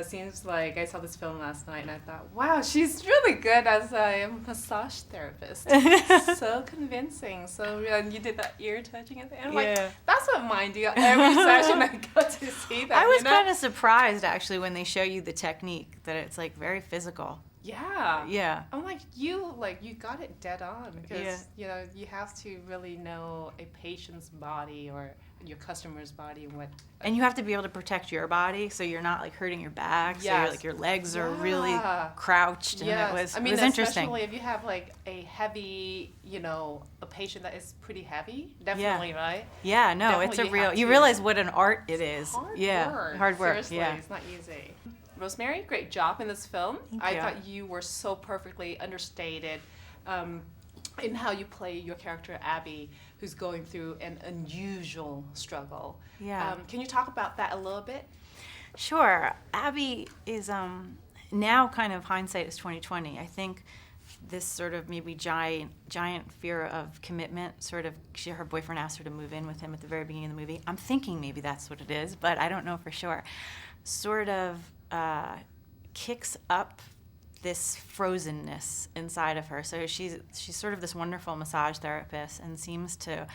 seems like I saw this film last night and I thought, wow, she's really good as a massage therapist. So convincing. So and you did that ear touching at the end. Like, that's what mine do. Every session I go to see that. I was kind of surprised actually when they show you the technique that it's like very physical. Yeah. Yeah. I'm like you got it dead on because you know you have to really know a patient's body or your customer's body and what. And you have to be able to protect your body so you're not like hurting your back. So you're, like your legs are really crouched. And it was interesting. Especially if you have like a heavy, a patient that is pretty heavy. Definitely, right? Yeah. No, definitely it's a real. You realize what an art it is. Hard work. Seriously, it's not easy. Rosemarie, great job in this film. I thought you were so perfectly understated in how you play your character Abby, who's going through an unusual struggle. Yeah. Can you talk about that a little bit? Sure. Abby is now kind of hindsight is 2020. I think this sort of maybe giant fear of commitment, sort of her boyfriend asked her to move in with him at the very beginning of the movie. I'm thinking maybe that's what it is, but I don't know for sure. Sort of kicks up this frozenness inside of her. So she's sort of this wonderful massage therapist and seems to,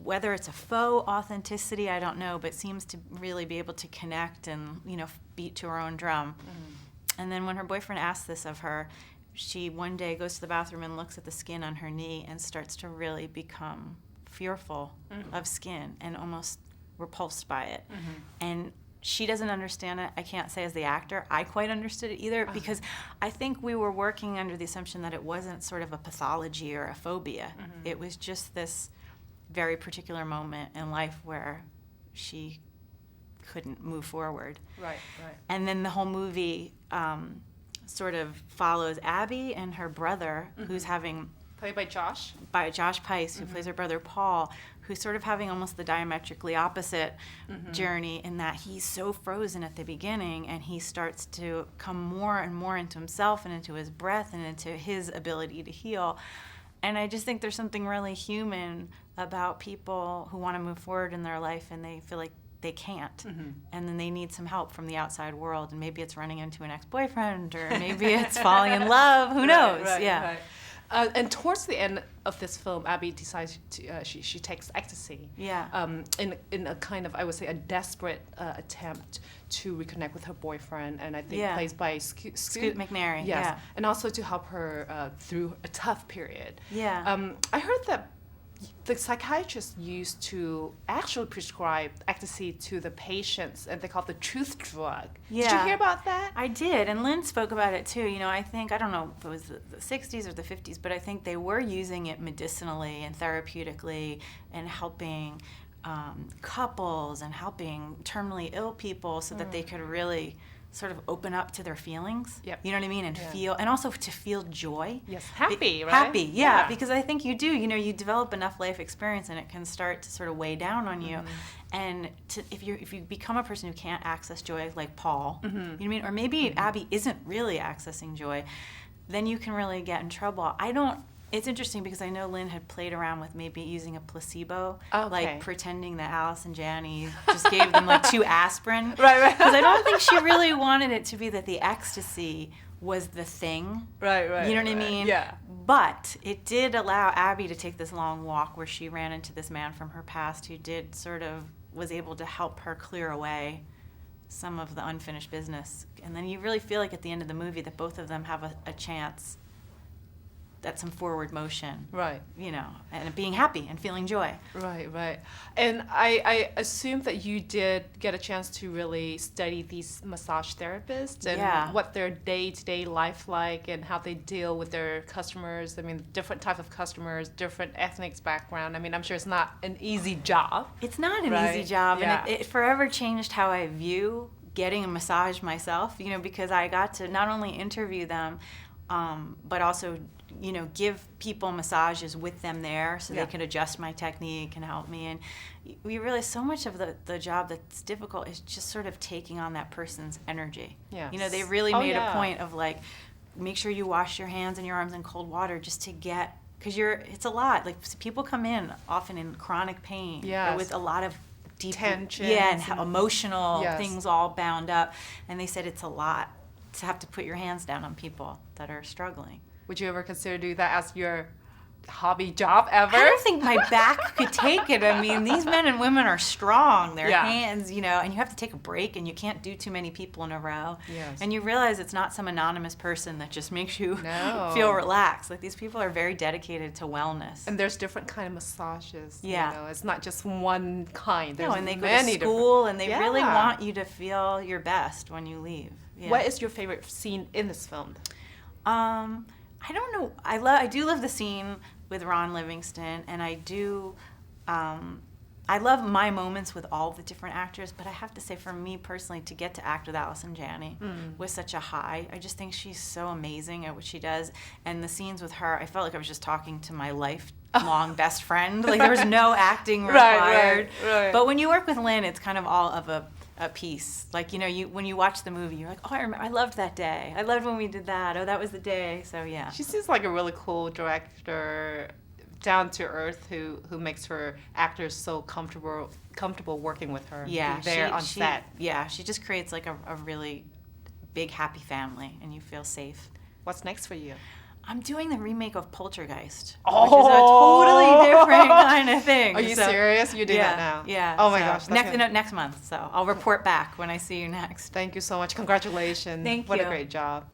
whether it's a faux authenticity, I don't know, but seems to really be able to connect and, beat to her own drum. Mm-hmm. And then when her boyfriend asks this of her, she one day goes to the bathroom and looks at the skin on her knee and starts to really become fearful of skin and almost repulsed by it. Mm-hmm. And she doesn't understand it. I can't say as the actor I quite understood it either because I think we were working under the assumption that it wasn't sort of a pathology or a phobia. Mm-hmm. It was just this very particular moment in life where she couldn't move forward. Right. And then the whole movie sort of follows Abby and her brother, who's having... Played by Josh? By Josh Pais, who plays her brother Paul, who's sort of having almost the diametrically opposite journey in that he's so frozen at the beginning and he starts to come more and more into himself and into his breath and into his ability to heal. And I just think there's something really human about people who want to move forward in their life and they feel like they can't. And then they need some help from the outside world. And maybe it's running into an ex-boyfriend or maybe it's falling in love. Who knows? Right. And towards the end of this film, Abby decides to she takes ecstasy. Yeah. In a kind of, I would say, a desperate attempt to reconnect with her boyfriend, and I think plays by Scoot McNairy. Yes. Yeah. And also to help her through a tough period. Yeah. I heard that the psychiatrist used to actually prescribe ecstasy to the patients, and they call it the truth drug. Yeah. Did you hear about that? I did, and Lynn spoke about it too. I think, I don't know if it was the 60s or the 50s, but I think they were using it medicinally and therapeutically and helping couples and helping terminally ill people so that they could really sort of open up to their feelings. Yep. You know what I mean? And feel, and also to feel joy. Yes, happy, right? Happy, yeah, because I think you do. You develop enough life experience and it can start to sort of weigh down on you. And if you become a person who can't access joy like Paul, you know what I mean? Or maybe Abby isn't really accessing joy, then you can really get in trouble. It's interesting because I know Lynn had played around with maybe using a placebo, like pretending that Alice and Janney just gave them like 2 aspirin. Right. Because I don't think she really wanted it to be that the ecstasy was the thing. Right. You know what I mean? Yeah. But it did allow Abby to take this long walk where she ran into this man from her past who did sort of was able to help her clear away some of the unfinished business. And then you really feel like at the end of the movie that both of them have a chance at some forward motion, right? And being happy and feeling joy, right. And I assume that you did get a chance to really study these massage therapists and what their day-to-day life like and how they deal with their customers. I mean, different types of customers, different ethnic background. I mean, I'm sure it's not an easy job. It's not an easy job, and it forever changed how I view getting a massage myself. Because I got to not only interview them, but also give people massages with them there so they could adjust my technique and help me. And we realize so much of the job that's difficult is just sort of taking on that person's energy. Yes. They really made a point of like, make sure you wash your hands and your arms in cold water just to get, because it's a lot. Like people come in often in chronic pain or with a lot of deep tension, and how emotional yes. things all bound up. And they said it's a lot to have to put your hands down on people that are struggling. Would you ever consider doing that as your hobby job ever? I don't think my back could take it. I mean, these men and women are strong. Their hands, you know, and you have to take a break, and you can't do too many people in a row. Yes. And you realize it's not some anonymous person that just makes you feel relaxed. Like, these people are very dedicated to wellness. And there's different kind of massages. Yeah. You know, it's not just one kind. There's and they go many to school, and they Yeah. really want you to feel your best when you leave. Yeah. What is your favorite scene in this film? I don't know. I do love the scene with Ron Livingston, and I do. I love my moments with all the different actors, but I have to say, for me personally, to get to act with Allison Janney was such a high. I just think she's so amazing at what she does, and the scenes with her, I felt like I was just talking to my lifelong best friend. Like, there was no acting required. Right. But when you work with Lynn, it's kind of all of a piece. Like, you know, when you watch the movie, you're like, oh, I loved that day. I loved when we did that. Oh, that was the day. So yeah. She seems like a really cool director, down to earth, who makes her actors so comfortable working with her. Yeah, there on set. Yeah, she just creates like a really big happy family, and you feel safe. What's next for you? I'm doing the remake of Poltergeist, Oh! which is a totally different kind of thing. Are you serious? You're doing that now? Yeah. Oh my gosh. Next month. So I'll report back when I see you next. Thank you so much. Congratulations. Thank What you. a great job.